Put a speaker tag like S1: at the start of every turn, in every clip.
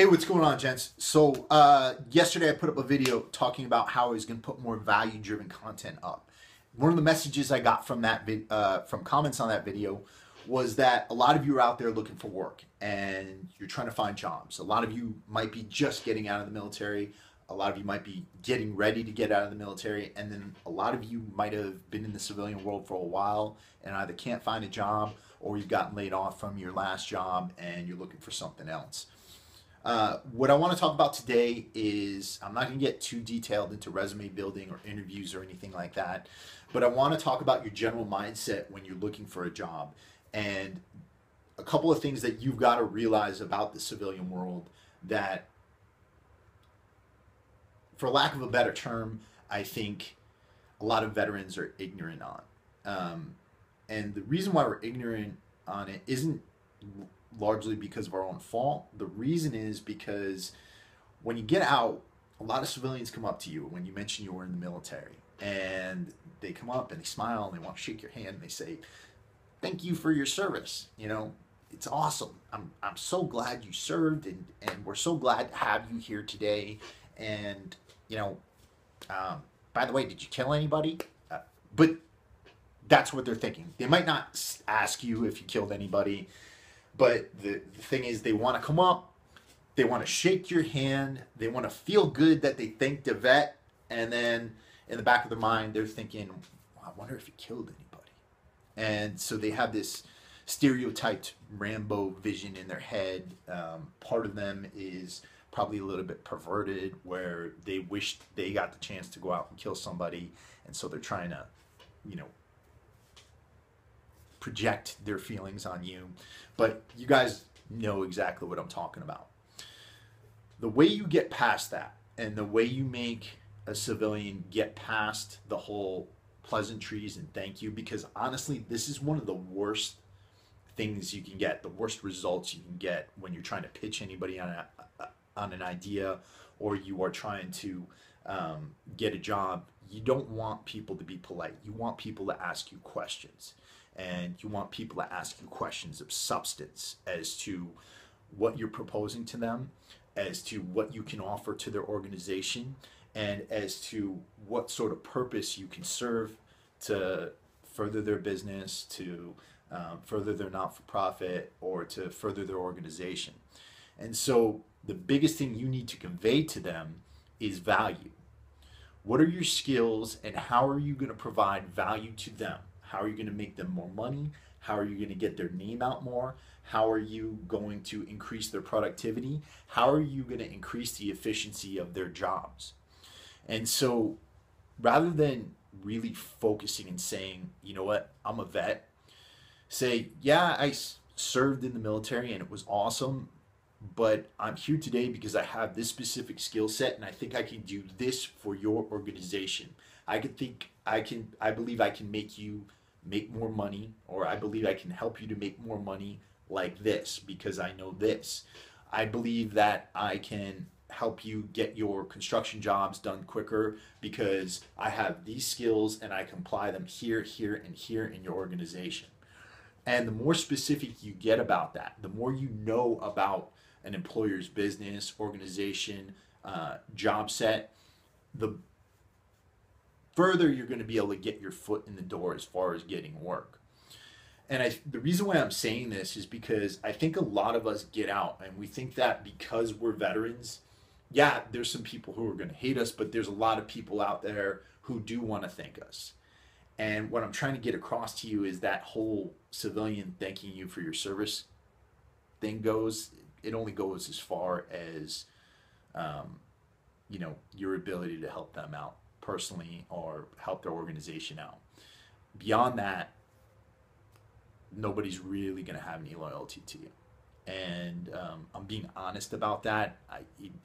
S1: Hey, what's going on, gents? So, yesterday I put up a video talking about how I was going to put more value-driven content up. One of the messages I got from from comments on that video was that a lot of you are out there looking for work and you're trying to find jobs. A lot of you might be just getting out of the military. A lot of you might be getting ready to get out of the military, and then a lot of you might have been in the civilian world for a while and either can't find a job or you've gotten laid off from your last job and you're looking for something else. What I want to talk about today is I'm not going to get too detailed into resume building or interviews or anything like that, but I want to talk about your general mindset when you're looking for a job and a couple of things that you've got to realize about the civilian world that, for lack of a better term, I think a lot of veterans are ignorant on. And the reason why we're ignorant on it isn't largely because of our own fault. The reason is because when you get out, a lot of civilians come up to you when you mention you were in the military, and they come up and they smile and they want to shake your hand and they say, "Thank you for your service. You know, it's awesome. I'm so glad you served, and we're so glad to have you here today. And you know, by the way, did you kill anybody?" But that's what they're thinking. They might not ask you if you killed anybody, but the thing is, they want to come up, they want to shake your hand, they want to feel good that they thanked the vet, and then in the back of their mind, they're thinking, well, I wonder if he killed anybody. And so they have this stereotyped Rambo vision in their head. Part of them is probably a little bit perverted, where they wish they got the chance to go out and kill somebody, and so they're trying to, you know, project their feelings on you. But you guys know exactly what I'm talking about. The way you get past that, and the way you make a civilian get past the whole pleasantries and thank you, because honestly, this is one of the worst things you can get, the worst results you can get when you're trying to pitch anybody on an idea, or you are trying to get a job. You don't want people to be polite. You want people to ask you questions. And you want people to ask you questions of substance as to what you're proposing to them, as to what you can offer to their organization, and as to what sort of purpose you can serve to further their business, to further their not-for-profit, or to further their organization. And so the biggest thing you need to convey to them is value. What are your skills, and how are you going to provide value to them? How are you going to make them more money? How are you going to get their name out more? How are you going to increase their productivity? How are you going to increase the efficiency of their jobs? And so rather than really focusing and saying, you know what, I'm a vet, say, yeah, I served in the military and it was awesome, but I'm here today because I have this specific skill set and I think I can do this for your organization. I believe I can make you make more money, or I believe I can help you to make more money like this because I know this. I believe that I can help you get your construction jobs done quicker because I have these skills and I can apply them here, here, and here in your organization. And the more specific you get about that, the more you know about an employer's business, organization, job set, the further you're going to be able to get your foot in the door as far as getting work. And the reason why I'm saying this is because I think a lot of us get out and we think that because we're veterans, yeah, there's some people who are going to hate us, but there's a lot of people out there who do want to thank us. And what I'm trying to get across to you is that whole civilian thanking you for your service thing goes, it only goes as far as, your ability to help them out personally or help their organization out. Beyond that, nobody's really going to have any loyalty to you. And I'm being honest about that.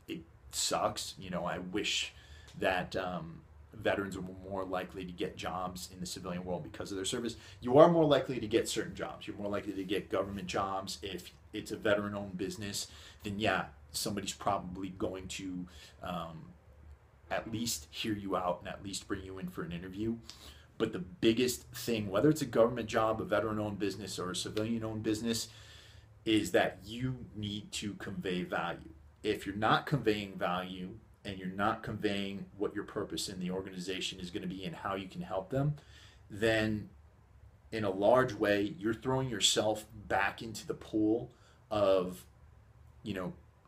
S1: It sucks. You know, I wish that veterans were more likely to get jobs in the civilian world because of their service. You are more likely to get certain jobs. You're more likely to get government jobs. If it's a veteran-owned business, then yeah, somebody's probably going to at least hear you out and at least bring you in for an interview. But the biggest thing, whether it's a government job, a veteran-owned business, or a civilian-owned business, is that you need to convey value. if you're not conveying value and you're not conveying what your purpose in the organization is going to be and how you can help them, then in a large way, you're throwing yourself back into the pool of,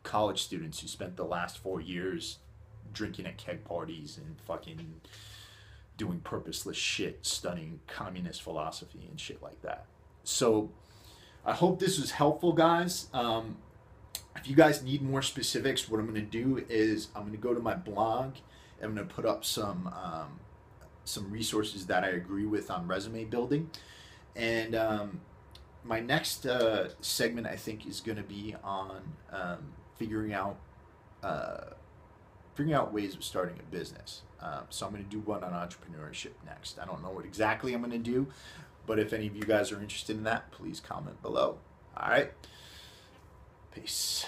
S1: college students who spent the last 4 years drinking at keg parties and fucking doing purposeless shit, studying communist philosophy and shit like that. So I hope this was helpful, guys. If you guys need more specifics, what I'm going to do is I'm going to go to my blog. I'm going to put up some resources that I agree with on resume building. And my next segment, I think, is going to be on figuring out ways of starting a business. So I'm going to do one on entrepreneurship next. I don't know what exactly I'm going to do, but if any of you guys are interested in that, please comment below. All right. Peace.